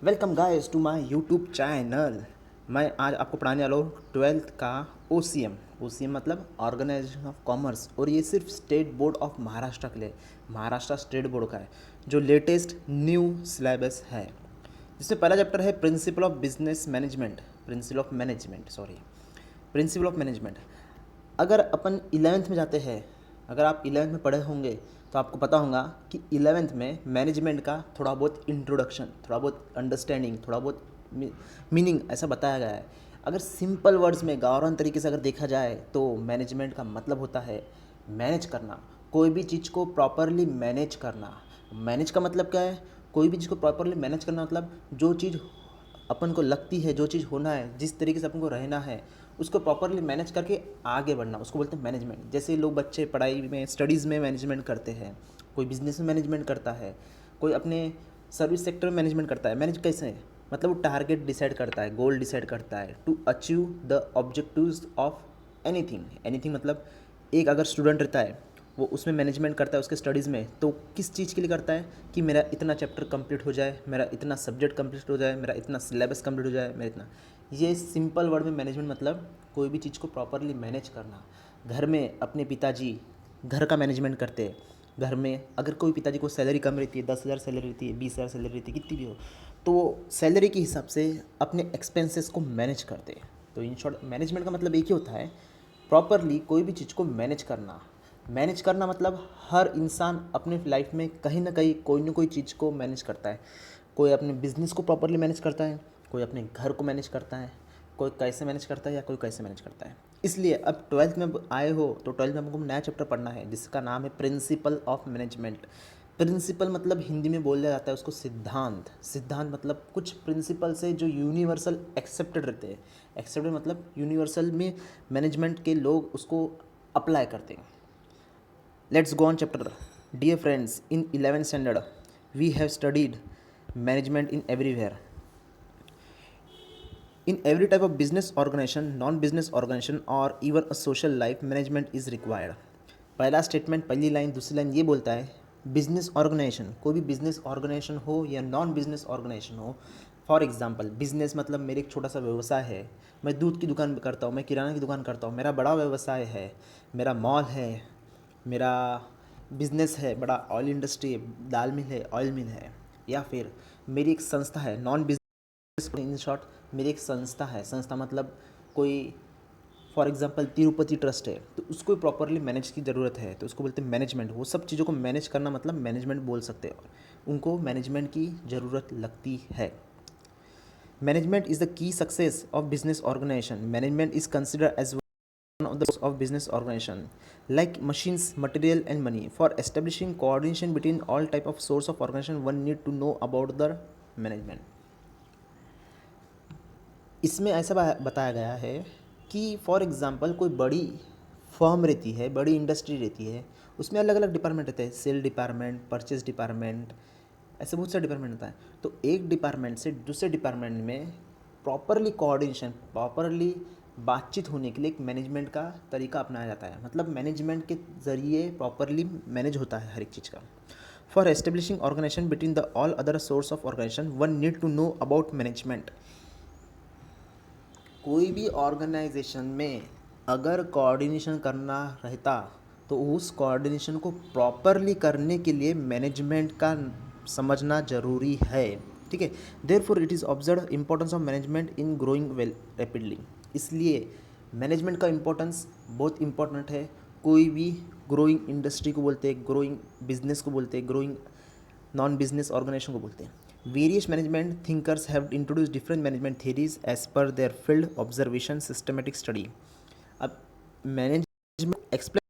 Welcome guys to my YouTube channel. मैं आज आपको पढ़ाने वाला हूँ ट्वेल्थ का ओ सी एम मतलब ऑर्गेनाइजेशन ऑफ कॉमर्स। और ये सिर्फ स्टेट बोर्ड ऑफ महाराष्ट्र के लिए, महाराष्ट्र स्टेट बोर्ड का है, जो लेटेस्ट न्यू सिलेबस है। जिसमें पहला चैप्टर है प्रिंसिपल ऑफ मैनेजमेंट। अगर अपन 11th में जाते हैं, अगर आप 11th में पढ़े होंगे तो आपको पता होगा कि 11th में मैनेजमेंट का थोड़ा बहुत इंट्रोडक्शन, थोड़ा बहुत अंडरस्टैंडिंग, थोड़ा बहुत मीनिंग ऐसा बताया गया है। अगर सिंपल वर्ड्स में गावरान तरीके से अगर देखा जाए तो मैनेजमेंट का मतलब होता है मैनेज करना, कोई भी चीज़ को प्रॉपरली मैनेज करना। मैनेज का मतलब क्या है? कोई भी चीज़ को प्रॉपरली मैनेज करना मतलब जो चीज़ अपन को लगती है, जो चीज़ होना है, जिस तरीके से अपन को रहना है, उसको प्रॉपरली मैनेज करके आगे बढ़ना, उसको बोलते हैं मैनेजमेंट। जैसे लोग बच्चे पढ़ाई में, स्टडीज़ में मैनेजमेंट करते हैं, कोई बिजनेस में मैनेजमेंट करता है, कोई अपने सर्विस सेक्टर में मैनेजमेंट करता है। मैनेज कैसे है? मतलब वो टारगेट डिसाइड करता है, गोल डिसाइड करता है to achieve the objectives of anything मतलब एक अगर स्टूडेंट रहता है, वो उसमें मैनेजमेंट करता है उसके स्टडीज़ में, तो किस चीज़ के लिए करता है कि मेरा इतना चैप्टर कंप्लीट हो जाए, मेरा इतना सब्जेक्ट कंप्लीट हो जाए, मेरा इतना सिलेबस कंप्लीट हो जाए, मेरा इतना। ये सिंपल वर्ड में मैनेजमेंट मतलब कोई भी चीज़ को प्रॉपरली मैनेज करना। घर में अपने पिताजी घर का मैनेजमेंट करते हैं। घर में अगर कोई पिताजी को सैलरी कम रहती है, 10,000 सैलरी रहती है, 20,000 सैलरी रहती है, कितनी भी हो, तो वो सैलरी के हिसाब से अपने एक्सपेंसेस को मैनेज करते हैं। तो इन शॉर्ट मैनेजमेंट का मतलब एक ही होता है, प्रॉपरली कोई भी चीज़ को मैनेज करना। मैनेज करना मतलब हर इंसान अपने लाइफ में कहीं ना कहीं कोई ना कोई चीज़ को मैनेज करता है। कोई अपने बिजनेस को प्रॉपरली मैनेज करता है, कोई अपने घर को मैनेज करता है, कोई कैसे मैनेज करता है या कोई कैसे मैनेज करता है। इसलिए अब ट्वेल्थ में आए हो तो ट्वेल्थ में हमको नया चैप्टर पढ़ना है जिसका नाम है प्रिंसिपल ऑफ मैनेजमेंट। प्रिंसिपल मतलब हिंदी में बोला जाता है उसको सिद्धांत। सिद्धांत मतलब कुछ प्रिंसिपल से जो यूनिवर्सल एक्सेप्टेड रहते हैं। एक्सेप्टेड मतलब यूनिवर्सल में मैनेजमेंट के लोग उसको अप्लाई करते हैं। Let's go on chapter. Dear friends, in 11th standard, we have studied management in everywhere. In every type of business organization, non-business organization or even a social life, management is required. पहला statement, पहली line, दूसरी line ये बोलता है business organisation, कोई भी business organisation हो या नॉन बिजनेस ऑर्गेनाइजेशन हो। फॉर एग्जांपल बिजनेस मतलब मेरे एक छोटा सा व्यवसाय है, मैं दूध की दुकान करता हूँ, मैं किराना की दुकान करता हूँ, मेरा बड़ा व्यवसाय है, मेरा मॉल है, मेरा बिजनेस है, बड़ा ऑयल इंडस्ट्री है, दाल मिल है, ऑयल मिल है। या फिर मेरी एक संस्था है, नॉन बिजनेस, इन शॉर्ट मेरी एक संस्था है। संस्था मतलब कोई, फॉर एग्जांपल तिरुपति ट्रस्ट है, तो उसको प्रॉपरली मैनेज की ज़रूरत है तो उसको बोलते हैं मैनेजमेंट। वो सब चीज़ों को मैनेज करना मतलब मैनेजमेंट बोल सकते हैं, उनको मैनेजमेंट की ज़रूरत लगती है। Management is the key success of business organisation. Management is consider as one of the of business organization like machines, material and money. For establishing coordination between all type of source of organization, one need to know about the management. इसमें ऐसा बताया गया है कि for example कोई बड़ी firm रहती है, बड़ी इंडस्ट्री रहती है, उसमें अलग अलग डिपार्टमेंट रहते हैं, सेल डिपार्टमेंट, परचेज डिपार्टमेंट, ऐसे बहुत सारे डिपार्टमेंट होता है। तो एक डिपार्टमेंट से दूसरे डिपार्टमेंट में प्रॉपरली कोऑर्डिनेशन, प्रॉपरली बातचीत होने के लिए एक मैनेजमेंट का तरीका अपनाया जाता है। मतलब मैनेजमेंट के ज़रिए प्रॉपरली मैनेज होता है हर एक चीज़ का। For establishing organisation between the all other source of organisation, one need to know about management. कोई भी ऑर्गेनाइजेशन में अगर कोऑर्डिनेशन करना रहता तो उस कोऑर्डिनेशन को प्रॉपरली करने के लिए मैनेजमेंट का समझना ज़रूरी है। ठीक है, therefore it is observe importance of management in growing well rapidly. इसलिए मैनेजमेंट का इम्पोर्टेंस बहुत इंपॉर्टेंट है। कोई भी ग्रोइंग इंडस्ट्री को बोलते हैं, ग्रोइंग बिजनेस को बोलते हैं, ग्रोइंग नॉन बिजनेस ऑर्गेनाइजेशन को बोलते हैं। Various management thinkers have introduced different management theories as per their field, observation, systematic study. अब मैनेजमेंट एक्सप्लेन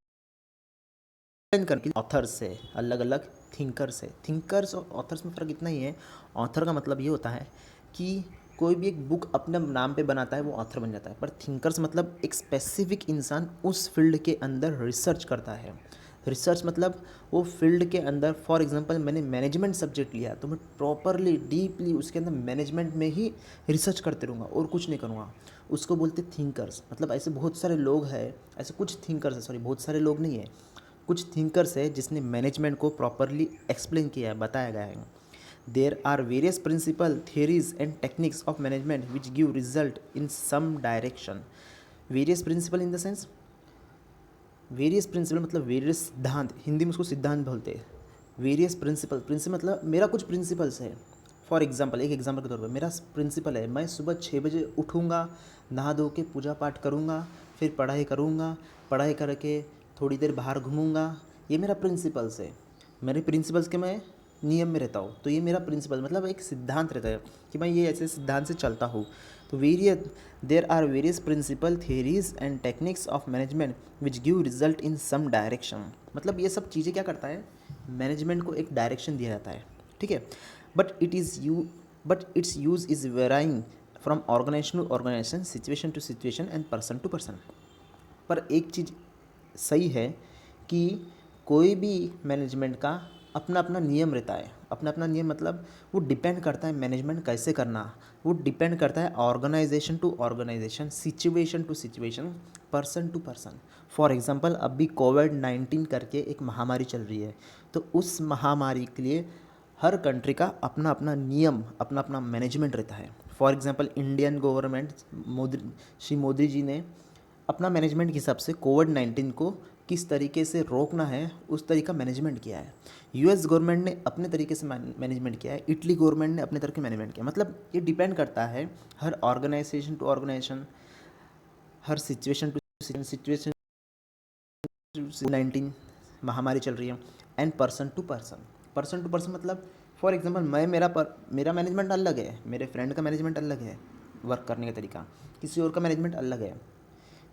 करके ऑथर्स है, अलग अलग थिंकर्स है। थिंकर्स और ऑथर्स में फ़र्क इतना ही है, ऑथर का मतलब ये होता है कि कोई भी एक बुक अपने नाम पे बनाता है वो ऑथर बन जाता है, पर थिंकर्स मतलब एक स्पेसिफिक इंसान उस फील्ड के अंदर रिसर्च करता है। रिसर्च मतलब वो फील्ड के अंदर, फॉर एग्जांपल मैंने मैनेजमेंट सब्जेक्ट लिया तो मैं प्रॉपरली डीपली उसके अंदर मैनेजमेंट में ही रिसर्च करते रहूँगा और कुछ नहीं करूँगा। उसको बोलते थिंकर्स। मतलब ऐसे बहुत सारे लोग हैं, ऐसे कुछ थिंकर्स है, सॉरी बहुत सारे लोग नहीं है, कुछ थिंकर्स है जिसने मैनेजमेंट को प्रॉपरली एक्सप्लेन किया है, बताया गया है। There are various principle theories and techniques of management which give result in some direction. Various principle in the sense, various principle मतलब वेरियस सिद्धांत, हिंदी में उसको सिद्धांत बोलते हैं। वेरियस प्रिंसिपल, प्रिंसिपल मतलब मेरा कुछ प्रिंसिपल्स है। फॉर एग्जांपल, एक एग्जांपल के तौर पर मेरा प्रिंसिपल है, मैं सुबह 6 बजे उठूँगा, नहा धो के पूजा पाठ करूँगा, फिर पढ़ाई करूँगा, पढ़ाई करके थोड़ी देर बाहर घूमूँगा। ये मेरा प्रिंसिपल्स है। मेरे प्रिंसिपल्स के मैं नियम में रहता हूँ, तो ये मेरा प्रिंसिपल मतलब एक सिद्धांत रहता है कि मैं ये ऐसे सिद्धांत से चलता हूँ। तो there are various principle theories and techniques of management which give result in some direction. मतलब ये सब चीज़ें क्या करता है, मैनेजमेंट को एक डायरेक्शन दिया जाता है, ठीक है। But its use is varying from organisation to organisation, situation to situation and person to person. पर एक चीज़ सही है कि कोई भी मैनेजमेंट का अपना अपना नियम रहता है। अपना अपना नियम मतलब वो डिपेंड करता है मैनेजमेंट कैसे करना, वो डिपेंड करता है organisation to organisation, situation to situation, person to person. For example, अभी कोविड-19 करके एक महामारी चल रही है, तो उस महामारी के लिए हर कंट्री का अपना अपना नियम, अपना अपना मैनेजमेंट रहता है। For example, Indian government Shri Modi ji ने अपना मैनेजमेंट के हिसाब से कोविड-19 को किस तरीके से रोकना है उस तरीका मैनेजमेंट किया है। यूएस गवर्नमेंट ने अपने तरीके से मैनेजमेंट किया है, इटली गवर्नमेंट ने अपने तरीके मैनेजमेंट किया। मतलब ये डिपेंड करता है हर ऑर्गेनाइजेशन टू ऑर्गेनाइजेशन, हर सिचुएशन टू सिचुएशन। 19 महामारी चल रही है, and person to person. Person to person मतलब फॉर एग्जांपल, मेरा मैनेजमेंट अलग है, मेरे फ्रेंड का मैनेजमेंट अलग है, वर्क करने का तरीका किसी और का मैनेजमेंट अलग है।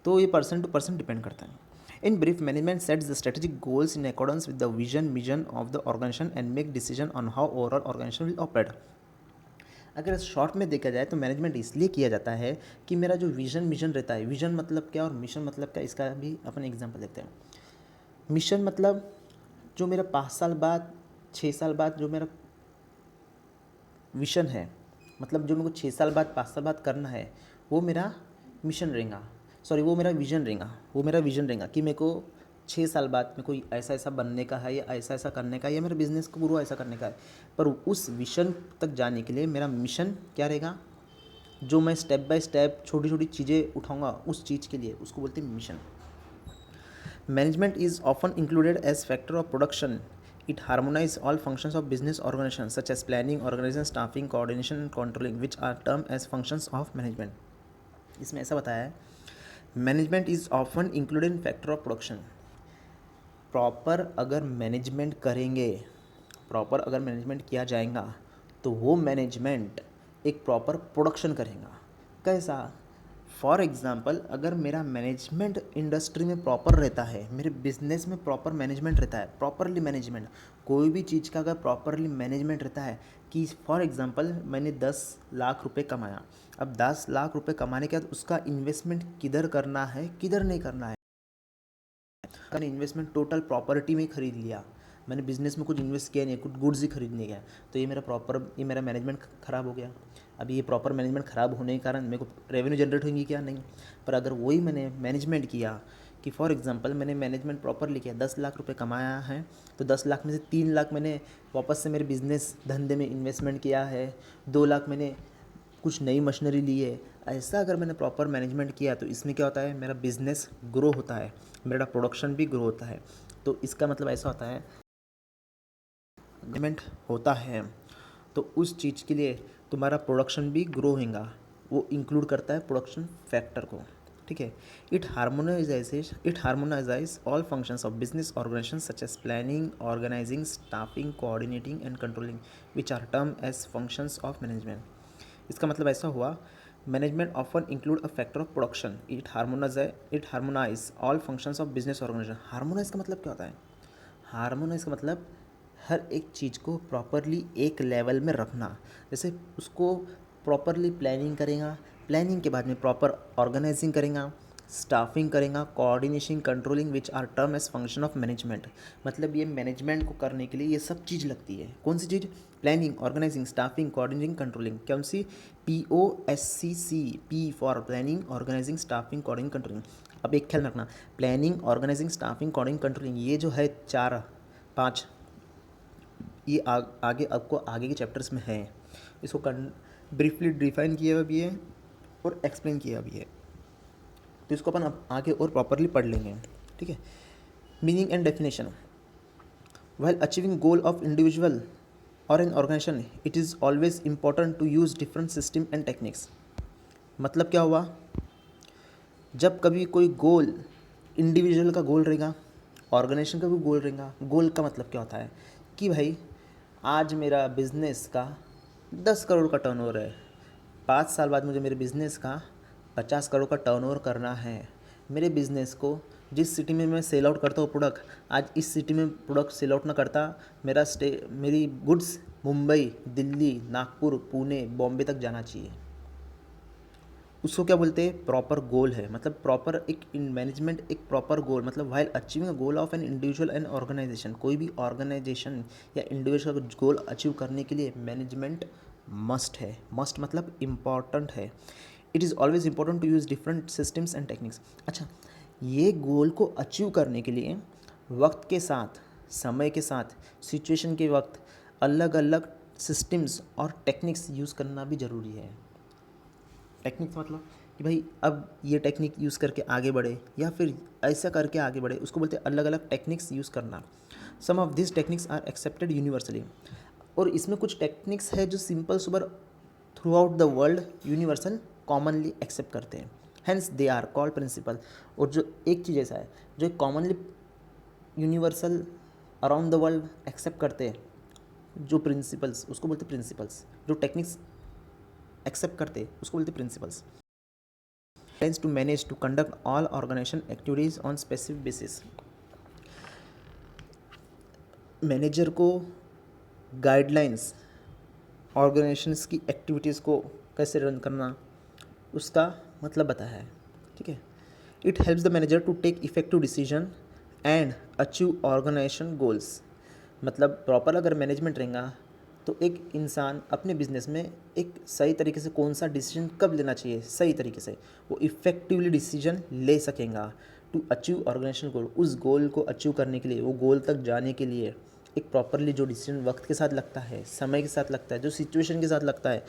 तो ये पर्सन टू पर्सन डिपेंड करता है। In brief, management sets the strategic goals in accordance with the vision of the organisation and make decision on how overall organisation will operate. अगर शॉर्ट में देखा जाए तो मैनेजमेंट इसलिए किया जाता है कि मेरा जो विजन रहता है, विजन मतलब क्या और मिशन मतलब क्या, इसका भी अपन एग्जाम्पल लेते हैं। मिशन मतलब जो मेरा 5 साल बाद 6 साल बाद जो मेरा विशन है, मतलब जो मेरे को 6 साल बाद 5 साल बाद करना है, वो मेरा मिशन रहेगा। सॉरी, वो मेरा विजन रहेगा कि मेरे को 6 साल बाद मेरे को ऐसा ऐसा बनने का है, या ऐसा ऐसा करने का है, या मेरे बिज़नेस को ग्रो ऐसा करने का है। पर उस विशन तक जाने के लिए मेरा मिशन क्या रहेगा, जो मैं स्टेप बाय स्टेप छोटी छोटी चीज़ें उठाऊँगा उस चीज़ के लिए, उसको बोलते हैं mission. Management is often included as factor of production. It harmonizes all functions of business organization such as planning, organization, staffing, coordination and controlling, which are termed as functions of management. इसमें ऐसा बताया है, management is often included in factor of production. Proper अगर management किया जाएगा तो वो management एक प्रॉपर प्रोडक्शन करेगा। कैसा? फॉर एग्ज़ाम्पल, अगर मेरा मैनेजमेंट इंडस्ट्री में प्रॉपर रहता है, मेरे बिजनेस में प्रॉपर मैनेजमेंट रहता है, प्रॉपरली मैनेजमेंट, कोई भी चीज़ का अगर प्रॉपरली मैनेजमेंट रहता है कि फॉर एग्ज़ाम्पल मैंने 10 लाख रुपए कमाया, अब 10 लाख रुपए कमाने के बाद उसका इन्वेस्टमेंट किधर करना है, किधर नहीं करना है। मैंने इन्वेस्टमेंट टोटल प्रॉपर्टी में खरीद लिया, मैंने बिज़नेस में कुछ इन्वेस्ट किया नहीं, कुछ गुड्स ही खरीदने गया, तो ये मेरा मैनेजमेंट ख़राब हो गया। अभी ये प्रॉपर मैनेजमेंट ख़राब होने के कारण मेरे को रेवेन्यू जनरेट होंगी क्या? नहीं। पर अगर वही मैंने मैनेजमेंट किया कि फॉर एग्जांपल मैंने मैनेजमेंट प्रॉपरली किया, 10 लाख रुपए कमाया है, तो 10 लाख में से 3 लाख मैंने वापस से मेरे बिज़नेस धंधे में इन्वेस्टमेंट किया है, 2 लाख मैंने कुछ नई मशीनरी ली है। ऐसा अगर मैंने प्रॉपर मैनेजमेंट किया तो इसमें क्या होता है, मेरा बिज़नेस ग्रो होता है, मेरा प्रोडक्शन भी ग्रो होता है। तो इसका मतलब ऐसा होता है, मैनेजमेंट होता है तो उस चीज़ के लिए तुम्हारा प्रोडक्शन भी ग्रो होगा, वो इंक्लूड करता है प्रोडक्शन फैक्टर को, ठीक है। It harmonises all functions of business organisation such as planning, organising, staffing, coordinating and controlling, which are term as functions of management. इसका मतलब ऐसा हुआ, management often include a factor of production. It harmonise all functions of business organisation. Harmonise का मतलब क्या होता है? Harmonise का मतलब हर एक चीज़ को प्रॉपरली एक लेवल में रखना। जैसे उसको प्रॉपरली प्लानिंग करेगा, प्लानिंग के बाद में प्रॉपर ऑर्गेनाइजिंग करेगा, स्टाफिंग करेगा, coordination, controlling, which are term as function of management. मतलब ये मैनेजमेंट को करने के लिए ये सब चीज़ लगती है। कौन सी चीज़? Planning, organising, staffing, coordinating, controlling. कौन सी? POSCC, P for planning, organising, staffing, coordinating, controlling. अब एक ख्याल रखना, planning, organising, staffing, coordinating, controlling, ये जो है 4-5 ये आगे आपको आगे के चैप्टर्स में है, इसको ब्रीफली डिफाइन किया हुआ भी है और एक्सप्लेन किया भी है, तो इसको अपन अब आगे और प्रॉपरली पढ़ लेंगे, ठीक है। Meaning and definition. While achieving goal of individual or an organization, it is always important to use different system and techniques. मतलब क्या हुआ, जब कभी कोई गोल इंडिविजुअल का गोल रहेगा, ऑर्गेनाइजेशन का भी गोल रहेगा। गोल का मतलब क्या होता है कि भाई आज मेरा बिजनेस का 10 करोड़ का टर्नओवर है, 5 साल बाद मुझे मेरे बिज़नेस का 50 करोड़ का टर्नओवर करना है। मेरे बिज़नेस को जिस सिटी में मैं सेल आउट करता हूँ प्रोडक्ट, आज इस सिटी में प्रोडक्ट सेल आउट ना करता, मेरी गुड्स मुंबई, दिल्ली, नागपुर, पुणे, बॉम्बे तक जाना चाहिए। उसको क्या बोलते हैं, प्रॉपर गोल है। मतलब प्रॉपर एक मैनेजमेंट एक प्रॉपर गोल, मतलब while achieving a goal of an individual and organisation, कोई भी ऑर्गेनाइजेशन या इंडिविजुअल का गोल अचीव करने के लिए मैनेजमेंट मस्ट है। मस्ट मतलब इम्पॉर्टेंट है। It is always important to use different systems and techniques. अच्छा, ये गोल को अचीव करने के लिए वक्त के साथ, समय के साथ, सिचुएशन के वक्त अलग अलग सिस्टम्स और टेक्निक्स यूज़ करना भी ज़रूरी है। टेक्निक्स मतलब कि भाई अब ये टेक्निक यूज़ करके आगे बढ़े या फिर ऐसा करके आगे बढ़े, उसको बोलते हैं अलग अलग टेक्निक्स यूज़ करना। Some of this techniques are accepted universally. और इसमें कुछ टेक्निक्स है जो simple super throughout the world universal commonly accept करते हैं, हैंस दे आर कॉल्ड प्रिंसिपल। और जो एक चीज़ ऐसा है जो commonly universal around the world accept करते हैं, जो प्रिंसिपल्स, उसको बोलते हैं प्रिंसिपल्स। जो टेक्निक्स एक्सेप्ट करते हैं उसको बोलते हैं principles. Tends to manage to conduct all organisation activities on specific basis. Manager को गाइडलाइंस ऑर्गेनाइजेशंस की एक्टिविटीज़ को कैसे रन करना, उसका मतलब बताया है, ठीक है। It helps the manager to take effective decision and achieve organisation goals. मतलब प्रॉपर अगर मैनेजमेंट रहेगा तो एक इंसान अपने बिजनेस में एक सही तरीके से कौन सा डिसीजन कब लेना चाहिए, सही तरीके से वो इफ़ेक्टिवली डिसीजन ले सकेगा टू अचीव ऑर्गेनाइजेशन गोल। उस गोल को अचीव करने के लिए, वो गोल तक जाने के लिए एक प्रॉपरली जो डिसीजन वक्त के साथ लगता है, समय के साथ लगता है, जो सिचुएशन के साथ लगता है,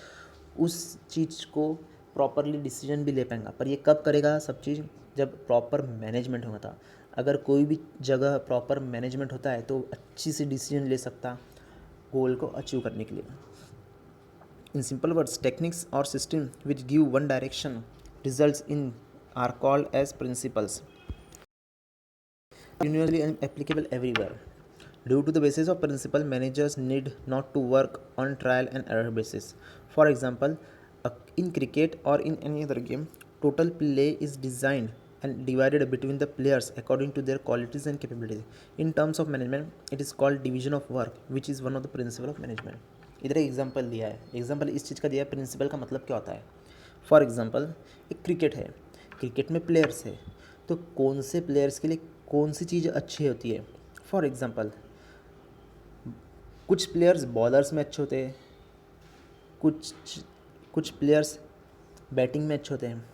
उस चीज़ को प्रॉपरली डिसीजन भी ले पाएगा। पर ये कब करेगा सब चीज़, जब प्रॉपर मैनेजमेंट होगा था। अगर कोई भी जगह प्रॉपर मैनेजमेंट होता है तो अच्छी सी डिसीजन ले सकता गोल को अचीव करने के लिए। इन सिंपल वर्ड्स, टेक्निक्स और system which give one direction results in are called as principles, universally and applicable everywhere. Due to the basis of principle, managers need not to work on trial and error basis. For example, in cricket or in any other game, total play is designed and divided between the players according to their qualities and capabilities. In terms of management, it is called division of work, which is one of the principle of management. इधर एक example दिया है, example इस चीज़ का दिया है, principal का मतलब क्या होता है। फॉर एग्जाम्पल, एक क्रिकेट है, क्रिकेट में प्लेयर्स है, तो कौन से प्लेयर्स के लिए कौन सी चीज़ अच्छी होती है। फॉर एग्ज़ाम्पल, कुछ प्लेयर्स बॉलर्स में अच्छे होते हैं, कुछ प्लेयर्स बैटिंग में अच्छे होते हैं,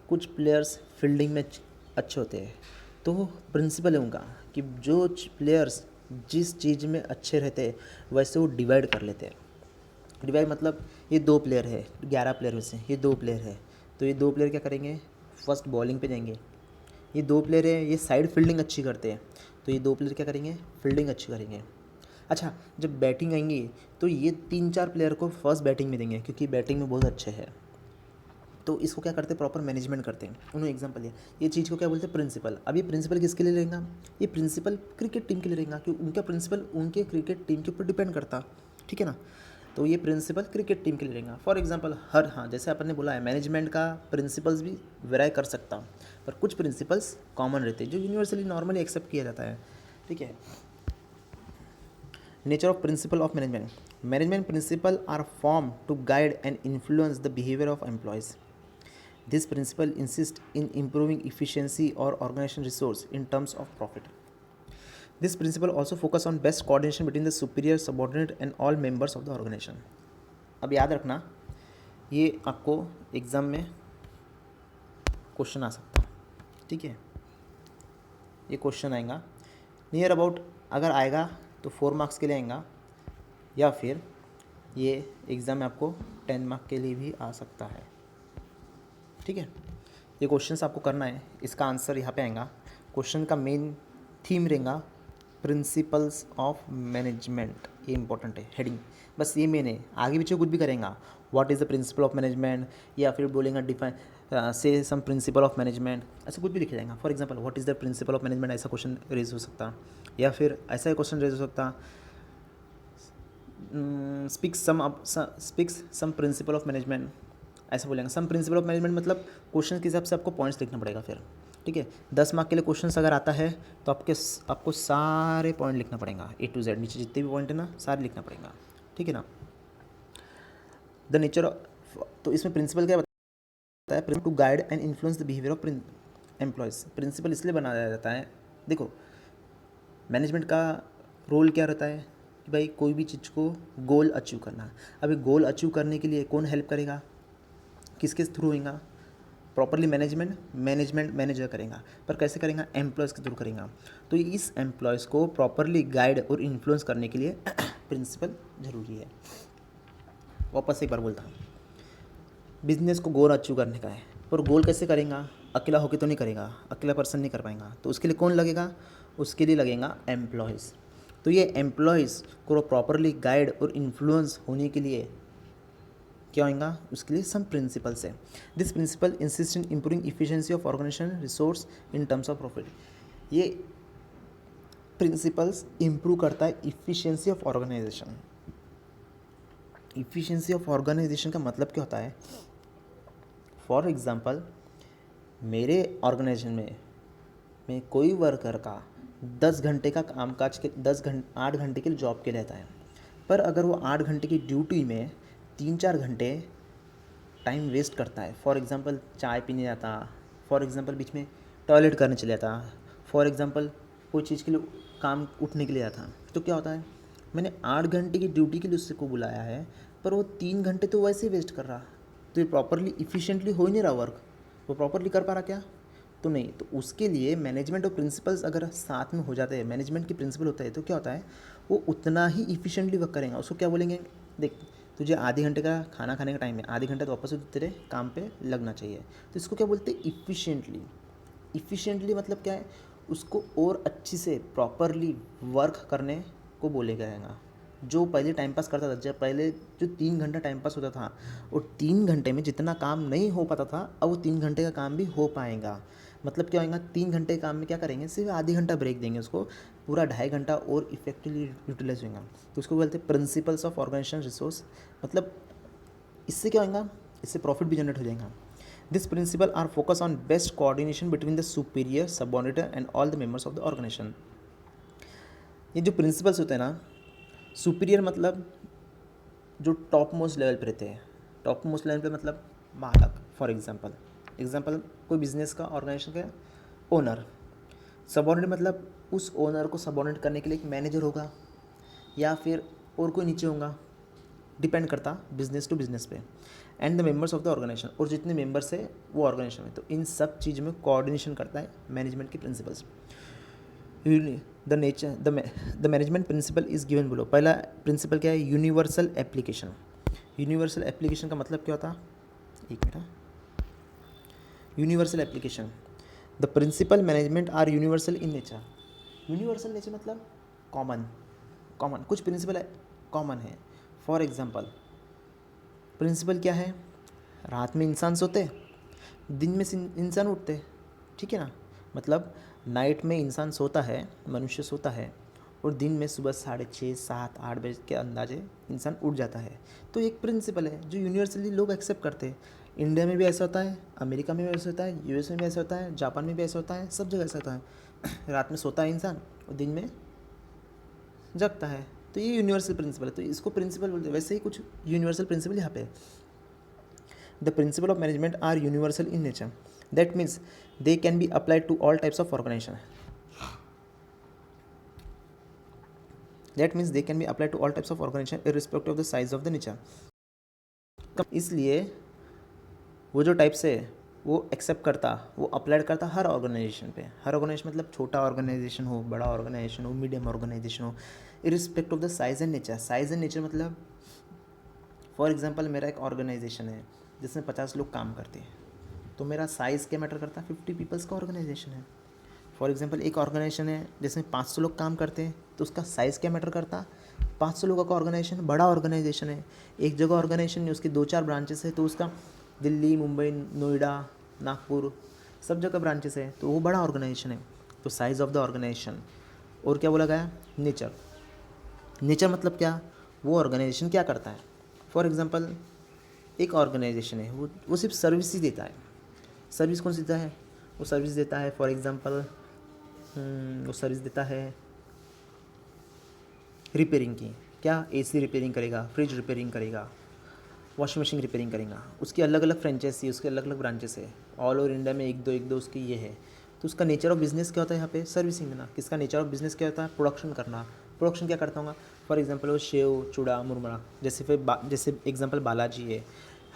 कुछ प्लेयर्स फील्डिंग में अच्छे होते हैं। तो प्रिंसिपल है उनका कि जो प्लेयर्स जिस चीज़ में अच्छे रहते हैं वैसे वो डिवाइड कर लेते हैं। डिवाइड मतलब ये 2 प्लेयर है, 11 प्लेयर में से ये 2 प्लेयर है, तो ये 2 प्लेयर क्या करेंगे, फर्स्ट बॉलिंग पे जाएंगे। ये 2 प्लेयर है, ये साइड फील्डिंग अच्छी करते हैं, तो ये 2 प्लेयर क्या करेंगे, फील्डिंग अच्छी करेंगे। अच्छा, जब बैटिंग आएंगी तो ये 3-4 प्लेयर को फर्स्ट बैटिंग में देंगे क्योंकि बैटिंग में बहुत अच्छे हैं। तो इसको क्या करते हैं, प्रॉपर मैनेजमेंट करते हैं। उन्होंने एग्जांपल लिया, ये चीज़ को क्या बोलते हैं, प्रिंसिपल। अब ये प्रिंसिपल किसके लिए रहेगा, ये प्रिंसिपल क्रिकेट टीम के लिए रहेगा क्योंकि उनका प्रिंसिपल उनके क्रिकेट टीम के ऊपर डिपेंड करता, ठीक है ना। तो ये प्रिंसिपल क्रिकेट टीम के लिए रहेगा। फॉर एग्जांपल, जैसे अपन ने बोला है मैनेजमेंट का प्रिंसिपल्स भी वेराई कर सकता, पर कुछ प्रिंसिपल्स कॉमन रहते हैं जो यूनिवर्सली नॉर्मली एक्सेप्ट किया जाता है, ठीक है। Nature of principle of management. Management principle are form to guide and influence the behaviour of employees. This principle insists in improving efficiency or organization resource in terms of profit. This principle also focus on best coordination between the superior, subordinate and all members of the organization. अब याद रखना, ये आपको exam में question आ सकता है, ठीक है। ये क्वेश्चन आएगा नियर अबाउट, अगर आएगा तो 4 मार्क्स के लिए आएगा, या फिर ये एग्ज़ाम में आपको 10 मार्क के लिए भी आ सकता है। ठीक है, ये क्वेश्चंस आपको करना है, इसका आंसर यहाँ पे आएगा। क्वेश्चन का मेन थीम रहेगा प्रिंसिपल्स ऑफ मैनेजमेंट, ये इंपॉर्टेंट है हेडिंग, बस ये मेन है। आगे पीछे कुछ भी करेंगे, what is the principle of management, या फिर बोलेंगे डिफाइन से सम प्रिंसिपल ऑफ मैनेजमेंट, ऐसा कुछ भी लिख जाएगा। For example what is the principle of management, ऐसा क्वेश्चन रेज हो सकता, या फिर ऐसा क्वेश्चन रेज हो सकता speaks some principle of management, ऐसा बोलेंगे। सम प्रिंसिपल ऑफ मैनेजमेंट मतलब क्वेश्चन के हिसाब से आपको पॉइंट्स लिखना पड़ेगा फिर। ठीक है, 10 मार्क के लिए क्वेश्चन अगर आता है तो आपको सारे पॉइंट लिखना पड़ेगा, A to Z, नीचे जितने भी पॉइंट है ना सारे लिखना पड़ेगा। ठीक है ना। द नेचर तो इसमें प्रिंसिपल क्या बताया है, to guide and influence the behaviour of employees. Principle इसलिए बनाया जाता है, देखो मैनेजमेंट का रोल क्या रहता है कि भाई कोई भी चीज़ को गोल अचीव करना। अभी गोल अचीव करने के लिए कौन हेल्प करेगा, किसके थ्रू होगा, प्रॉपरली मैनेजर करेगा, पर कैसे करेगा, एम्प्लॉयज़ के थ्रू करेगा। तो इस एम्प्लॉयज़ को प्रॉपरली गाइड और इन्फ्लुएंस करने के लिए प्रिंसिपल ज़रूरी है। वापस एक बार बोलता हूँ, बिजनेस को गोल अचीव करने का है, पर गोल कैसे करेगा, अकेला होकर तो नहीं करेगा, अकेला पर्सन नहीं कर पाएगा, तो उसके लिए कौन लगेगा, उसके लिए लगेगा एम्प्लॉयज़। तो ये एम्प्लॉयज़ को प्रॉपरली गाइड और इन्फ्लुएंस होने के लिए क्या होगा, उसके लिए सम प्रिंसिपल्स है। This principle insist in improving efficiency of organisation resource in terms of profit. ये प्रिंसिपल्स इम्प्रूव करता है efficiency of organisation. Efficiency of organisation का मतलब क्या होता है, फॉर एग्जांपल मेरे ऑर्गेनाइजेशन में मैं कोई वर्कर का 10 घंटे का कामकाज के 8 घंटे के लिए जॉब के लिए रहता है, पर अगर वो 8 घंटे की ड्यूटी में 3-4 घंटे टाइम वेस्ट करता है, फॉर एग्जांपल चाय पीने जाता, फॉर एग्जांपल बीच में टॉयलेट करने चले जाता, फॉर एग्जांपल कोई चीज़ के लिए काम उठने के लिए जाता, तो क्या होता है, मैंने 8 घंटे की ड्यूटी के लिए उससे को बुलाया है, पर वो 3 घंटे तो वैसे ही वेस्ट कर रहा, तो ये प्रॉपरली इफ़िशिएंटली हो ही नहीं रहा वर्क, वो प्रॉपरली कर पा रहा क्या, तो नहीं। तो उसके लिए मैनेजमेंट और प्रिंसिपल्स अगर साथ में हो जाते हैं, मैनेजमेंट की प्रिंसिपल होता है, तो क्या होता है, वो उतना ही इफ़िशिएंटली वर्क करेगा। उसको क्या बोलेंगे, देख तुझे आधे घंटे का खाना खाने का टाइम है, आधे घंटे तो वापस तेरे काम पे लगना चाहिए, तो इसको क्या बोलते हैं, इफ़िशिएंटली। इफ़िशिएंटली मतलब क्या है, उसको और अच्छी से प्रॉपरली वर्क करने को बोले जाएगा। जो पहले टाइम पास करता था, जब पहले जो 3 घंटा टाइम पास होता था, और 3 घंटे में जितना काम नहीं हो पाता था, अब वो 3 घंटे का काम भी हो पाएगा। मतलब क्या होगा, 3 घंटे काम में क्या करेंगे, सिर्फ आधी घंटा ब्रेक देंगे उसको, पूरा 2.5 घंटा और इफेक्टिवली यूटिलाइज होगा। तो उसको बोलते हैं प्रिंसिपल्स ऑफ ऑर्गेनाइजेशन रिसोर्स। मतलब इससे क्या होगा, इससे प्रॉफिट भी जनरेट हो जाएगा। This principle are focus on best coordination between the superior, subordinate and all the members of the organisation. ये जो प्रिंसिपल्स होते हैं ना, सुपीरियर मतलब जो टॉप मोस्ट लेवल पे रहते हैं, टॉप मोस्ट लेवल पे मतलब मालक, फॉर एग्जांपल कोई बिजनेस का, ऑर्गेनाइजेशन का ओनर। सबऑर्डिनेट मतलब उस ओनर को सबऑर्डिनेट करने के लिए एक मैनेजर होगा, या फिर और कोई नीचे होगा, डिपेंड करता बिजनेस टू बिजनेस पे। And the members of the organisation, और जितने मेंबर्स है वो ऑर्गेनाइजेशन में, तो इन सब चीज़ में कोऑर्डिनेशन करता है मैनेजमेंट की principles. The management principle is given below. पहला प्रिंसिपल क्या है, यूनिवर्सल एप्लीकेशन। यूनिवर्सल एप्लीकेशन का मतलब क्या होता, एक minute, universal application, the principle management are universal in nature. Universal nature मतलब कॉमन, कुछ प्रिंसिपल कॉमन है। फॉर एग्जांपल प्रिंसिपल क्या है, रात में इंसान सोते, दिन में इंसान उठते, ठीक है ना। मतलब नाइट में इंसान सोता है, मनुष्य सोता है, और दिन में सुबह 6:30, 7, 8 बजे के अंदाजे इंसान उठ जाता है। तो एक प्रिंसिपल है जो यूनिवर्सली लोग एक्सेप्ट करते हैं। इंडिया में भी ऐसा होता है, अमेरिका में भी ऐसा होता है, यूएस में भी ऐसा होता है, जापान में भी ऐसा होता है, सब जगह ऐसा होता है। रात में सोता है इंसान और दिन में जगता है, तो ये यूनिवर्सल प्रिंसिपल है, तो इसको प्रिंसिपल बोलते हैं। वैसे ही कुछ यूनिवर्सल प्रिंसिपल यहाँ पे, the principle of management are universal in nature, that means they can be applied to all types of organisation. That means they can be applied to all types of organisation irrespective of the size of the nature. इसलिए वो जो types है वो accept करता, वो applied करता हर organisation पे। हर organisation मतलब छोटा ऑर्गेनाइजेशन हो, बड़ा ऑर्गेनाइजेशन हो, मीडियम ऑर्गेनाइजेशन हो, इरिस्पेक्ट of the size and nature. Size and nature मतलब फॉर एग्जांपल मेरा एक ऑर्गेनाइजेशन है जिसमें 50 लोग काम करते हैं, तो मेरा साइज़ क्या मैटर करता है? 50 पीपल्स का ऑर्गेनाइजेशन है। फॉर एग्जांपल एक ऑर्गेनाइजेशन है जिसमें 500 लोग काम करते हैं, तो उसका साइज़ क्या मैटर करता? 500 लोगों का ऑर्गेनाइजेशन बड़ा ऑर्गेनाइजेशन है। एक जगह ऑर्गेनाइजेशन नहीं, उसकी 2-4 ब्रांचेस है, तो उसका दिल्ली, मुंबई, नोएडा, नागपुर सब जगह ब्रांचेस है, तो वो बड़ा ऑर्गेनाइजेशन है। तो साइज़ ऑफ द ऑर्गेनाइजेशन। और क्या बोला गया? नेचर। नेचर मतलब क्या? वो ऑर्गेनाइजेशन क्या करता है। फॉर एग्जांपल एक ऑर्गेनाइजेशन है, वो सिर्फ सर्विस ही देता है। सर्विस कौन सी देता है? वो सर्विस देता है फॉर एग्जांपल वो सर्विस देता है रिपेयरिंग की। क्या? एसी रिपेयरिंग करेगा, फ्रिज रिपेयरिंग करेगा, वॉशिंग मशीन रिपेयरिंग करेगा। उसकी अलग अलग फ्रेंचाइजी, उसके अलग अलग ब्रांचेस है, ऑल ओवर इंडिया में एक दो उसकी ये है। तो उसका नेचर ऑफ बिजनेस क्या होता है? यहाँ पे सर्विसिंग देना। किसका नेचर ऑफ बिजनेस क्या होता है? प्रोडक्शन करना। प्रोडक्शन क्या करता होगा? फॉर एग्जांपल वो सेव, चूड़ा, मुरमुरा, जैसे एग्जांपल बालाजी है,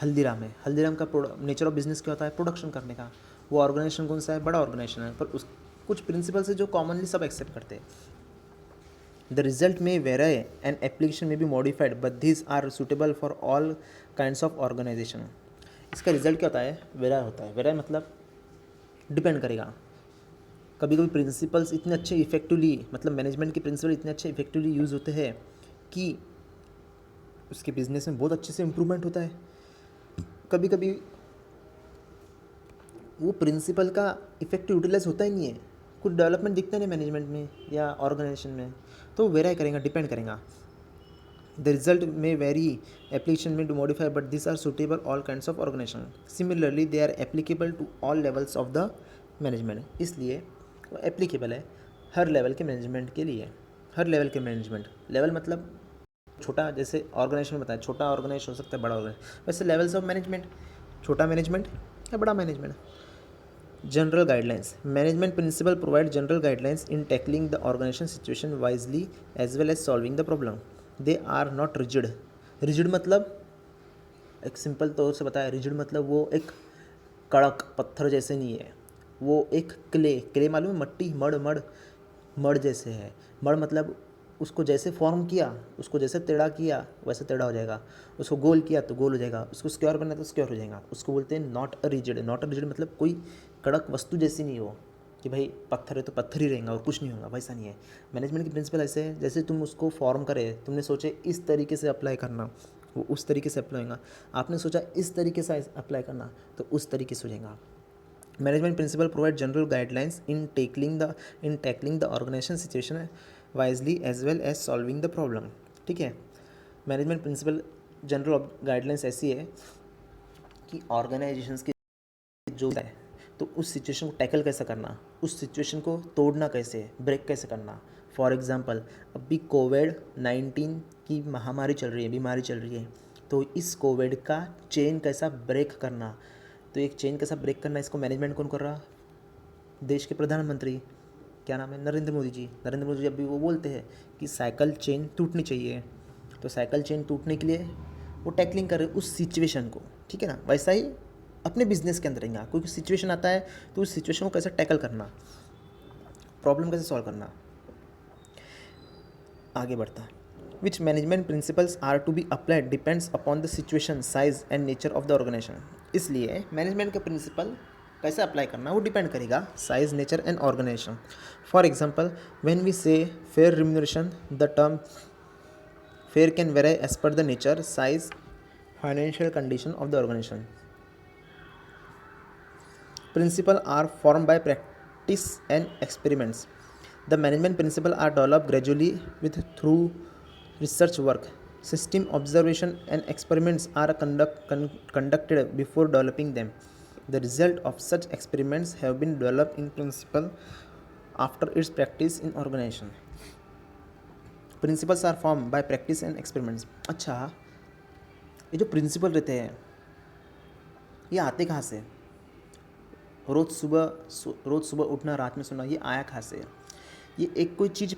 हल्दीराम है। हल्दीराम का नेचर ऑफ बिजनेस क्या होता है? प्रोडक्शन करने का। वो ऑर्गेनाइजेशन कौन सा है? बड़ा ऑर्गेनाइजेशन है, पर उस कुछ प्रिंसिपल्स है जो कॉमनली सब एक्सेप्ट करते हैं। The result may vary and application may be modified, but these are suitable for all kinds of organization. इसका रिजल्ट क्या होता है? वेरा होता है। वेरा मतलब डिपेंड करेगा। कभी कभी प्रिंसिपल्स इतने अच्छे इफेक्टिवली, मतलब मैनेजमेंट के प्रिंसिपल इतने अच्छे इफेक्टिवली यूज़ होते हैं कि उसके बिजनेस में बहुत अच्छे से इम्प्रूवमेंट होता है। कभी कभी वो प्रिंसिपल का इफेक्टिव यूटिलाइज होता ही नहीं है, कुछ डेवलपमेंट दिखता नहीं मैनेजमेंट में या ऑर्गेनाइजेशन में, तो वेराई करेगा, डिपेंड करेगा। द रिजल्ट में वेरी, एप्लीकेशन में to modify, but this are suitable all kinds of organisation. Similarly they are applicable to all levels of the management. इसलिए वो एप्लीकेबल है हर लेवल के मैनेजमेंट के लिए। हर लेवल के मैनेजमेंट, लेवल मतलब छोटा, जैसे ऑर्गेनाइजेशन बताया, छोटा ऑर्गेनाइजेशन हो सकता है, बड़ा ऑर्गेनाइजेशन, वैसे लेवल्स ऑफ मैनेजमेंट, छोटा मैनेजमेंट या बड़ा management. General guidelines. Management principle provide general guidelines in tackling the organization situation wisely as well as solving the problem. They are not rigid. Rigid मतलब एक सिंपल तौर से बताया, rigid मतलब वो एक कड़क पत्थर जैसे नहीं है, वो एक क्ले मालूम है? मट्टी, मड़ जैसे है। मड़ मतलब उसको जैसे फॉर्म किया, उसको जैसे टेढ़ा किया वैसे टेढ़ा हो जाएगा, उसको गोल किया तो गोल हो जाएगा, उसको स्क्वायर बनना तो स्क्वायर हो जाएगा। उसको बोलते हैं not a rigid. Not a rigid मतलब कोई कड़क वस्तु जैसी नहीं हो कि भाई पत्थर है तो पत्थर ही रहेगा और कुछ नहीं होगा, वैसा नहीं है। मैनेजमेंट की प्रिंसिपल ऐसे है, जैसे तुम उसको फॉर्म करे, तुमने सोचे इस तरीके से अप्लाई करना, वो उस तरीके से अप्लाई होगा। आपने सोचा इस तरीके से अप्लाई करना, तो उस तरीके से हो जाएगा। Management principle provide general guidelines in tackling the organisation situation wisely as well as solving the problem. ठीक है, मैनेजमेंट प्रिंसिपल जनरल गाइडलाइंस ऐसी है कि ऑर्गेनाइजेशंस की जो है, तो उस सिचुएशन को टैकल कैसे करना, उस सिचुएशन को तोड़ना कैसे, ब्रेक कैसे करना। फॉर एग्जांपल अभी कोविड-19 की महामारी चल रही है, बीमारी चल रही है, तो इस कोविड का चेन कैसा ब्रेक करना, तो एक चेन कैसा ब्रेक करना, इसको मैनेजमेंट कौन कर रहा? देश के प्रधानमंत्री, क्या नाम है? नरेंद्र मोदी जी। नरेंद्र मोदी जी अभी वो बोलते हैं कि साइकिल चेन टूटनी चाहिए, तो साइकिल चेन टूटने के लिए वो टैकलिंग कर रहे उस सिचुएशन को। ठीक है ना? वैसा ही अपने बिजनेस के अंदर रहेंगे, कोई सिचुएशन आता है तो उस सिचुएशन को कैसे टैकल करना, प्रॉब्लम कैसे सॉल्व करना। आगे बढ़ता है। Which management principles are to be applied depends upon the situation, size and nature of the organisation. इसलिए मैनेजमेंट के प्रिंसिपल कैसे अप्लाई करना वो डिपेंड करेगा size, nature and organisation. For example when we say fair remuneration, the term fair can vary as per the nature, size, financial condition of the organisation. Principles are formed by practice and experiments. The management principles are developed gradually through research work. System observation and experiments are conducted before developing them. The result of such experiments have been developed in principle after its practice in organization. Principles are formed by practice and experiments. अच्छा, ये जो principal रहते हैं ये आते कहाँ से? रोज़ सुबह उठना, रात में सोना, ये आया कहाँ से? ये एक कोई चीज़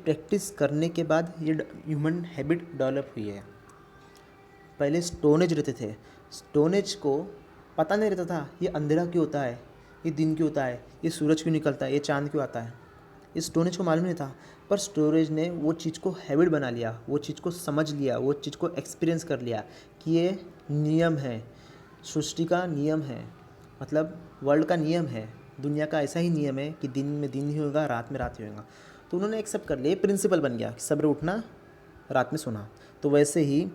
प्रैक्टिस करने के बाद ये ह्यूमन हैबिट डेवलप हुई है। पहले स्टोनेज रहते थे, स्टोनेज को पता नहीं रहता था ये अंधेरा क्यों होता है, ये दिन क्यों होता है, ये सूरज क्यों निकलता है, ये चांद क्यों आता है। ये स्टोरेज को मालूम नहीं था, पर स्टोरेज ने वो चीज़ को हैबिट बना लिया, वो चीज़ को समझ लिया, वो चीज़ को एक्सपीरियंस कर लिया कि ये नियम है, सृष्टि का नियम है, मतलब वर्ल्ड का नियम है, दुनिया का ऐसा ही नियम है कि दिन में दिन ही होगा, रात में रात ही होगा। तो उन्होंने एक्सेप्ट कर लिया, प्रिंसिपल बन गया कि सवेरे उठना, रात में सोना। तो वैसे ही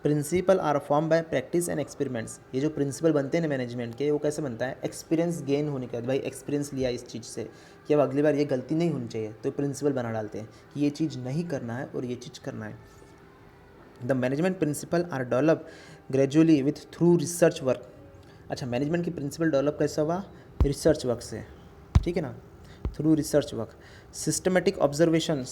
principle are form by practice and experiments. ये जो प्रिंसिपल बनते हैं ना मैनेजमेंट के, वो कैसे बनता है? एक्सपीरियंस गेन होने के बाद, भाई एक्सपीरियंस लिया इस चीज़ से कि अब अगली बार ये गलती नहीं होनी चाहिए, तो प्रिंसिपल बना डालते हैं कि ये चीज़ नहीं करना है और ये चीज़ करना है। The management principle are develop gradually with through research work. अच्छा, मैनेजमेंट की प्रिंसिपल डेवलप कैसे हुआ? रिसर्च वर्क से, ठीक है ना, through research work. Systematic observation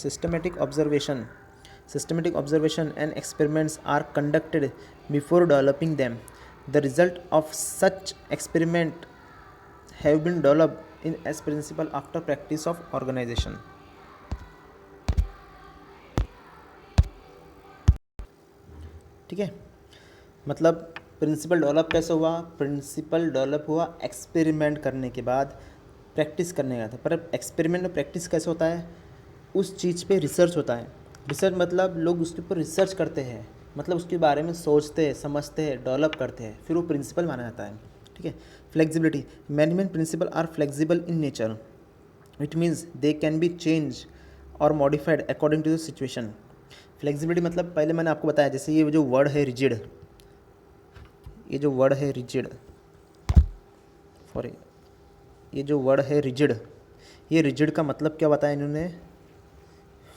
and experiments are conducted before developing them. The result of such experiment have been developed in as principle after practice of organization. ठीक है, मतलब principal develop कैसे हुआ? Principal develop हुआ experiment करने के बाद, practice करने का था। पर एक्सपेरिमेंट में प्रैक्टिस कैसे होता है? उस चीज़ पे रिसर्च होता है। रिसर्च मतलब लोग उसके ऊपर रिसर्च करते हैं, मतलब उसके बारे में सोचते हैं, समझते हैं, डेवलप करते हैं, फिर वो प्रिंसिपल माना जाता है। ठीक है। Flexibility, management principle are flexible in nature, it means they can be change और modified according to the situation. Flexibility मतलब पहले मैंने आपको बताया, जैसे ये जो वर्ड है रिजिड, ये जो वर्ड है रिजिड, ये जो वर्ड है रिजिड, ये रिजिड का मतलब क्या बताया इन्होंने?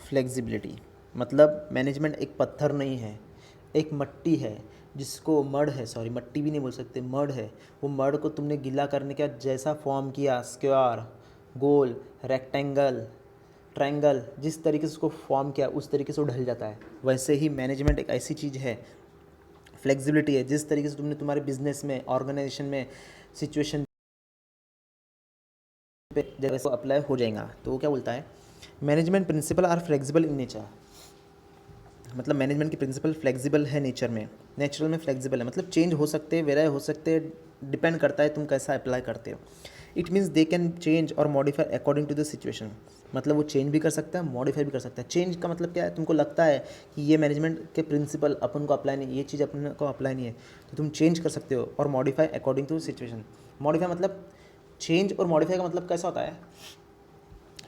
फ्लेक्सिबिलिटी। मतलब मैनेजमेंट एक पत्थर नहीं है, एक मट्टी है, जिसको मड है, सॉरी मट्टी भी नहीं बोल सकते, मड है। वो मड को तुमने गीला करने का जैसा फॉर्म किया, स्क्वायर, गोल, रेक्टेंगल, ट्रायंगल, जिस तरीके से उसको फॉर्म किया उस तरीके से वो ढल जाता है। वैसे ही मैनेजमेंट एक ऐसी चीज़ है, फ्लेक्सिबिलिटी है, जिस तरीके से तुमने तुम्हारे बिजनेस में, ऑर्गेनाइजेशन में, सिचुएशन पे जैसे अप्लाई हो जाएगा। तो वो क्या बोलता है? Management principle are flexible in nature, मतलब मैनेजमेंट की प्रिंसिपल फ्लेक्सिबल है नेचर में, नेचुरल में फ्लेक्सिबल है, मतलब चेंज हो सकते हैं, वेराई हो सकते हैं, डिपेंड करता है तुम कैसा अप्लाई करते हो। It means they can change और modify according to the situation, मतलब वो चेंज भी कर सकता है, मॉडिफाई भी कर सकता है। चेंज का मतलब क्या है? तुमको लगता है कि ये मैनेजमेंट के प्रिंसिपल अपन को अप्लाई नहीं, ये चीज़ अपन को अप्लाई नहीं है, तो तुम चेंज कर सकते हो। और modify according to situation, modify मतलब चेंज, और मॉडिफाई का मतलब कैसा होता है?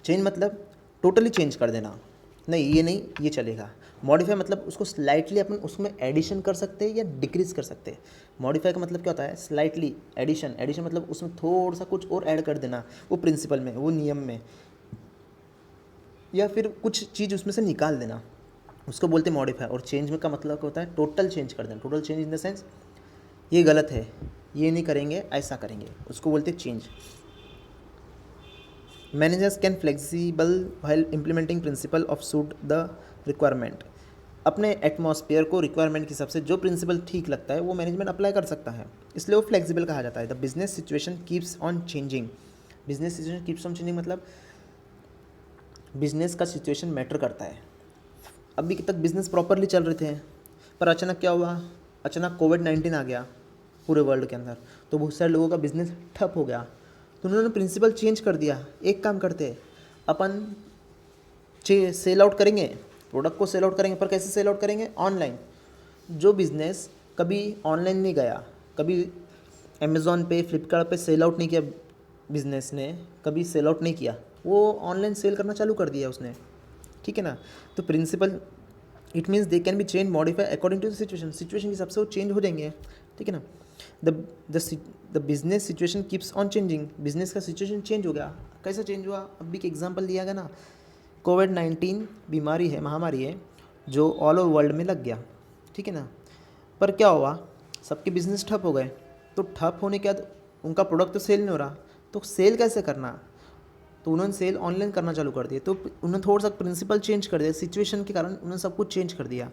चेंज मतलब टोटली चेंज कर देना, नहीं ये नहीं, ये चलेगा। मॉडिफाई मतलब उसको स्लाइटली अपन उसमें एडिशन कर सकते हैं या डिक्रीज कर सकते हैं। मॉडिफाई का मतलब क्या होता है? स्लाइटली एडिशन, एडिशन मतलब उसमें थोड़ा सा कुछ और ऐड कर देना, वो प्रिंसिपल में, वो नियम में, या फिर कुछ चीज़ उसमें से निकाल देना, उसको बोलते हैं मॉडिफाई। और चेंज में का मतलब क्या होता है? टोटल चेंज कर देना, total change in the sense ये गलत है, ये नहीं करेंगे, ऐसा करेंगे, उसको बोलते हैं change. Managers can flexible while implementing principle of suit the requirement. अपने एटमॉस्फेयर को रिक्वायरमेंट के हिसाब से जो प्रिंसिपल ठीक लगता है वो मैनेजमेंट अप्लाई कर सकता है, इसलिए वो फ्लेक्सिबल कहा जाता है। The business situation keeps on changing, business situation keeps on changing मतलब बिजनेस का सिचुएशन मैटर करता है। अभी तक बिजनेस प्रॉपरली चल रहे थे, पर अचानक क्या हुआ? अचानक कोविड-19 आ गया पूरे वर्ल्ड के अंदर, तो बहुत सारे लोगों का बिजनेस ठप हो गया। तो उन्होंने प्रिंसिपल चेंज कर दिया। एक काम करते, अपन सेल आउट करेंगे, प्रोडक्ट को सेल आउट करेंगे, पर कैसे सेल आउट करेंगे? ऑनलाइन। जो बिज़नेस कभी ऑनलाइन नहीं गया, कभी अमेज़ॉन पे, फ्लिपकार्ट पे सेल आउट नहीं किया, बिज़नेस ने कभी सेल आउट नहीं किया, वो ऑनलाइन सेल करना चालू कर दिया उसने, ठीक है ना। तो principle, it means they can be change, modify according to the situation, situation के हिसाब से वो चेंज हो जाएंगे, ठीक है ना। The business situation keeps on changing, business का सिचुएशन चेंज हो गया। कैसा चेंज हुआ? अभी के एग्जांपल दिया गया ना, कोविड-19 बीमारी है, महामारी है, जो ऑल ओवर वर्ल्ड में लग गया, ठीक है ना। पर क्या हुआ? सबके बिजनेस ठप हो गए। तो ठप होने के बाद उनका प्रोडक्ट तो सेल नहीं हो रहा, तो सेल कैसे करना? तो उन्होंने सेल ऑनलाइन करना चालू कर दिया। तो उन्होंने थोड़ा सा प्रिंसिपल चेंज कर दिया, सिचुएशन के कारण उन्होंने सब कुछ चेंज कर दिया।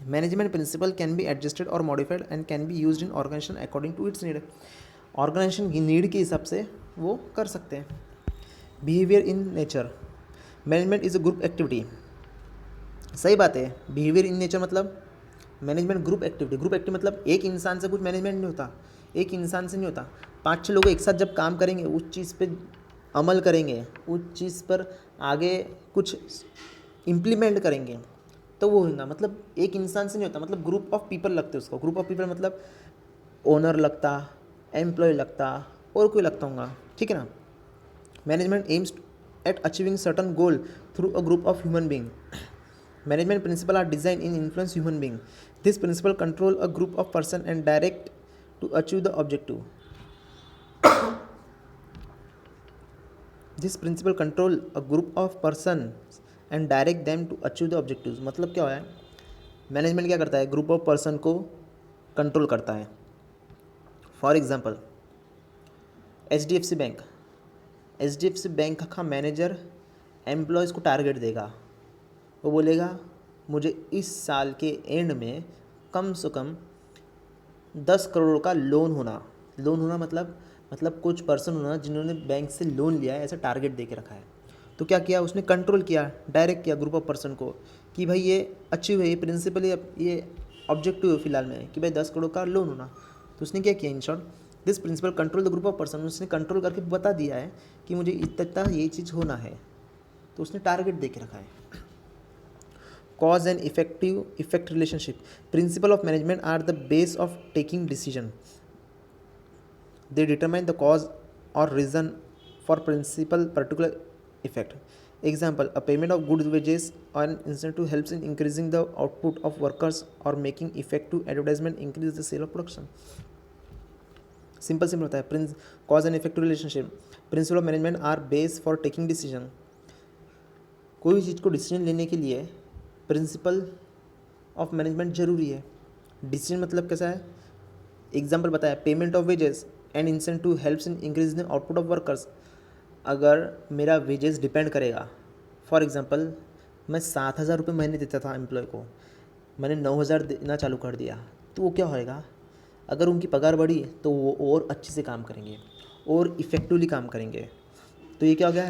Management principle can be adjusted और modified and can be used in organisation according to its need, organisation की नीड के हिसाब से वो कर सकते हैं। Behaviour in nature, management is a group activity. सही बात है, बिहेवियर इन नेचर मतलब management group activity. Group activity मतलब एक इंसान से कुछ मैनेजमेंट नहीं होता, एक इंसान से नहीं होता। 5-6 लोग एक साथ जब काम करेंगे उस चीज़ पे अमल करेंगे, उस चीज़ पर आगे कुछ इम्प्लीमेंट करेंगे, तो वो होगा। मतलब एक इंसान से नहीं होता, मतलब ग्रुप ऑफ पीपल लगते हैं उसको। ग्रुप ऑफ पीपल मतलब ओनर लगता, एम्प्लॉय लगता, और कोई लगता होगा, ठीक है ना। Management aims at achieving certain goal through a group of human being. Management principle are design in influence human being. This principle control a group of person and direct to achieve the objective. This principle control a group of person and direct them to achieve the objectives. मतलब क्या है, management क्या करता है, group of person को control करता है। For example H D F C bank का मैनेजर एम्प्लॉयज़ को टारगेट देगा। वो बोलेगा मुझे इस साल के एंड में कम से कम 10 करोड़ का लोन होना मतलब कुछ पर्सन होना जिन्होंने बैंक से लोन लिया है, ऐसा टारगेट दे के रखा है। तो क्या किया उसने, कंट्रोल किया, डायरेक्ट किया ग्रुप ऑफ पर्सन को कि भाई ये अचीव है, ये प्रिंसिपल, ये ऑब्जेक्टिव है फिलहाल में कि भाई 10 करोड़ का लोन होना। तो उसने क्या किया, in short this principle control the group of person. उसने कंट्रोल करके बता दिया है कि मुझे इतना ये चीज़ होना है, तो उसने टारगेट दे के रखा है। Cause and effect relationship. Principle of management are the base of taking decision. They determine the cause or reason for principal particular effect. Example, a payment of good wages or an incentive helps in increasing the output of workers or making effective advertisement increase the sale of production. Simple होता है। Cause and effect relationship. Principle of management are base for taking decision. कोई भी चीज़ को decision लेने के लिए principal of management जरूरी है। डिसीजन मतलब कैसा है, एग्जाम्पल बताया, payment of wages and incentive helps in increase the output of workers. अगर मेरा वेजेस डिपेंड करेगा, फॉर एग्जांपल मैं 7,000 रुपये महीने देता था एम्प्लॉय को, मैंने 9,000 देना चालू कर दिया, तो वो क्या होएगा, अगर उनकी पगार बढ़ी तो वो और अच्छे से काम करेंगे और इफ़ेक्टिवली काम करेंगे। तो ये क्या हो गया,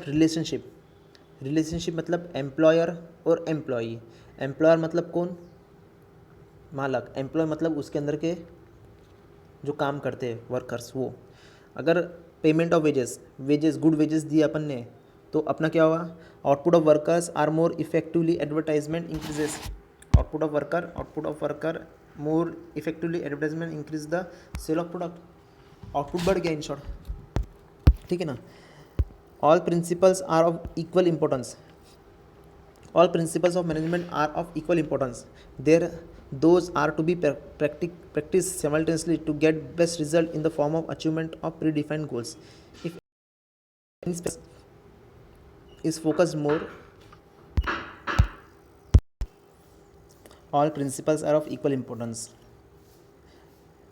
रिलेशनशिप मतलब एम्प्लॉयर और एम्प्लॉई। एम्प्लॉयर मतलब कौन, मालक। एम्प्लॉय मतलब उसके अंदर के जो काम करते हैं वर्कर्स, वो। अगर payment of wages good wages दिए अपन ने, तो अपना क्या होगा, output of workers are more effectively advertisement increases. Output of worker more effectively advertisement increase the sale of product. Output बढ़ गया इन शॉर्ट, ठीक है ना। All principles are of equal importance. All principles of management are of equal importance. Those are to be practiced simultaneously to get best result in the form of achievement of predefined goals. If any is focused more, all principles are of equal importance.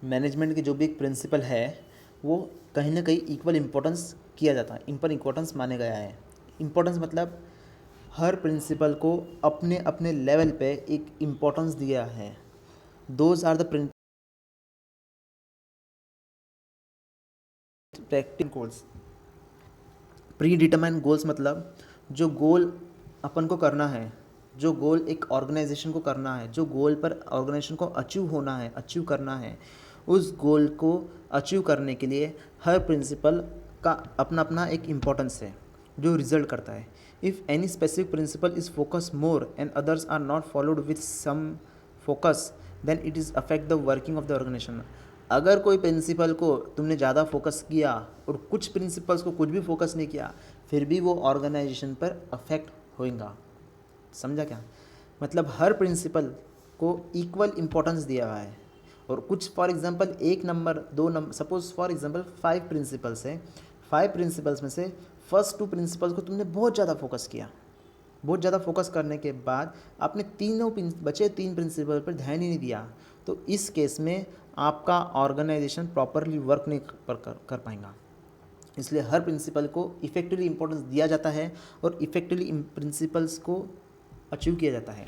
Management की जो भी एक principal है वो कहीं ना कहीं equal importance किया जाता है, इम्पोर्टेंस माने गया है। इम्पोर्टेंस मतलब हर प्रिंसिपल को अपने अपने लेवल पे एक इम्पोर्टेंस दिया है। Those are the practical goals. Predetermine goals मतलब जो गोल अपन को करना है, जो गोल एक ऑर्गेनाइजेशन को करना है, जो गोल पर ऑर्गेनाइजेशन को अचीव करना है, उस गोल को अचीव करने के लिए हर प्रिंसिपल का अपना अपना एक इम्पोर्टेंस है जो रिजल्ट करता है। If any specific principle is focused more and others are not followed with some focus, then it is affect the working of the organization. अगर कोई प्रिंसिपल को तुमने ज़्यादा फोकस किया और कुछ प्रिंसिपल्स को कुछ भी फोकस नहीं किया, फिर भी वो ऑर्गेनाइजेशन पर अफेक्ट होएगा। समझा क्या, मतलब हर प्रिंसिपल को इक्वल इम्पोर्टेंस दिया हुआ है। और कुछ for example 1 number 2 number, suppose for example 5 principles हैं, 5 प्रिंसिपल्स में से फर्स्ट 2 प्रिंसिपल्स को तुमने बहुत ज़्यादा फोकस किया, बहुत ज़्यादा फोकस करने के बाद आपने बचे 3 प्रिंसिपल पर ध्यान ही नहीं दिया, तो इस केस में आपका ऑर्गेनाइजेशन प्रॉपरली वर्क नहीं कर पाएगा। इसलिए हर प्रिंसिपल को इफेक्टिवली इंपॉर्टेंस दिया जाता है और इफेक्टिवली प्रिंसिपल्स को अचीव किया जाता है।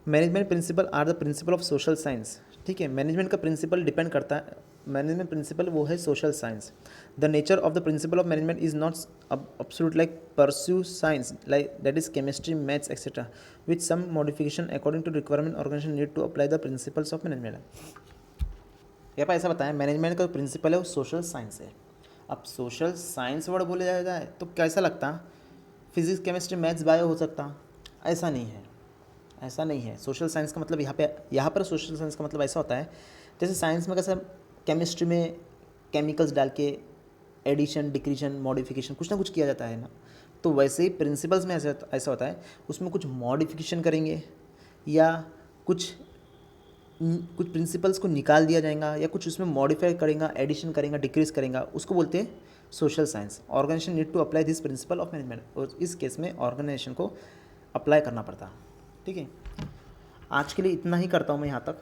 Management principle are the principle of social science. ठीक है, मैनेजमेंट का प्रिंसिपल डिपेंड करता है, मैनेजमेंट प्रिंसिपल वो है social science. The nature of the principle of management is not absolute like pursue science like that is chemistry, maths, etc. with some modification according to requirement organization need to apply the principles of management। यहाँ पर ऐसा बताया, management का principal है वो social science है। अब social science word बोले जाए तो कैसा लगता, फिजिक्स केमिस्ट्री मैथ्स बायो हो सकता, ऐसा नहीं है, ऐसा नहीं है। सोशल साइंस का मतलब यहाँ पर सोशल साइंस का मतलब ऐसा होता है, जैसे साइंस में कैसे केमिस्ट्री में केमिकल्स डाल के एडिशन डिक्रीशन मॉडिफिकेशन कुछ ना कुछ किया जाता है ना, तो वैसे ही प्रिंसिपल्स में ऐसा होता है, उसमें कुछ मॉडिफिकेशन करेंगे या कुछ कुछ प्रिंसिपल्स को निकाल दिया जाएगा या कुछ उसमें मॉडिफाई करेगा, एडिशन करेगा, डिक्रीज करेगा, उसको बोलते हैं social science. Organisation need to apply this principle of management, और इस केस में ऑर्गेनाइजेशन को अप्लाई करना पड़ता। ठीक है, आज के लिए इतना ही करता हूँ मैं यहाँ तक।